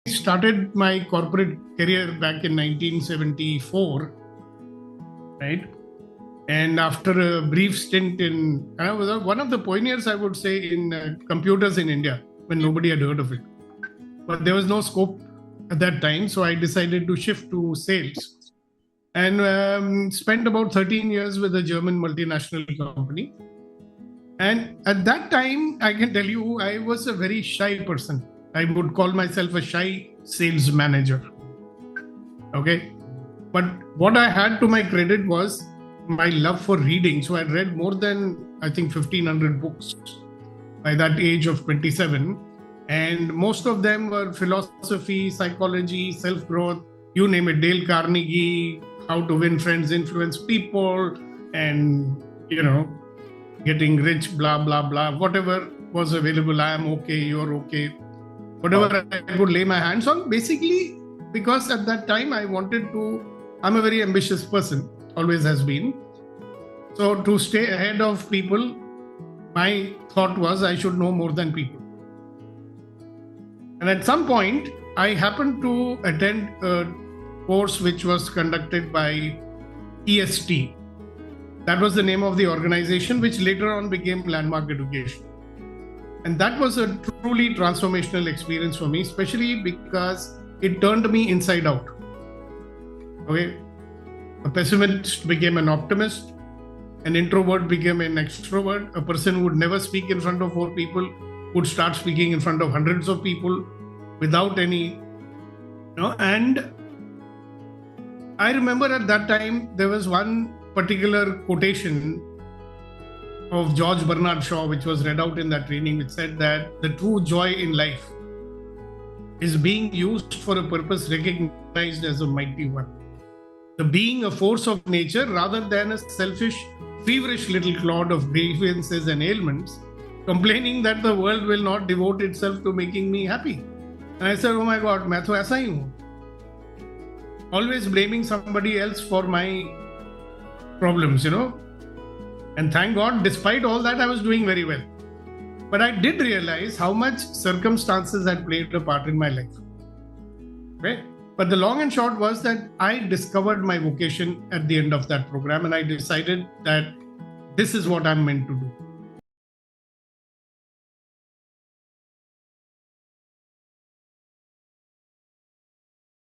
started my corporate career back in 1974, right? And after a brief stint I was one of the pioneers, I would say, in computers in India when nobody had heard of it. But there was no scope at that time. So I decided to shift to sales and spent about 13 years with a German multinational company. And at that time, I can tell you, I was a very shy person. I would call myself a shy sales manager. Okay. But what I had to my credit was my love for reading. So I read more than, I think, 1,500 books by that age of 27. And most of them were philosophy, psychology, self-growth, you name it, Dale Carnegie, how to win friends, influence people, and, getting rich, blah, blah, blah, whatever was available. I am okay, you're okay. Whatever I would lay my hands on, basically, because at that time I'm a very ambitious person, always has been. So to stay ahead of people, my thought was I should know more than people. And at some point, I happened to attend a course which was conducted by EST. That was the name of the organization, which later on became Landmark Education. And that was a truly transformational experience for me, especially because it turned me inside out. Okay. A pessimist became an optimist. An introvert became an extrovert. A person who would never speak in front of 4 people would start speaking in front of hundreds of people without any, and I remember at that time, there was one particular quotation of George Bernard Shaw, which was read out in that training, which said that the true joy in life is being used for a purpose recognized as a mighty one. The being a force of nature rather than a selfish, feverish little clod of grievances and ailments, complaining that the world will not devote itself to making me happy. And I said, oh my God, मैं तो ऐसा ही हूँ. Always blaming somebody else for my problems, And thank God, despite all that, I was doing very well. But I did realize how much circumstances had played a part in my life. Okay? But the long and short was that I discovered my vocation at the end of that program, and I decided that this is what I'm meant to do.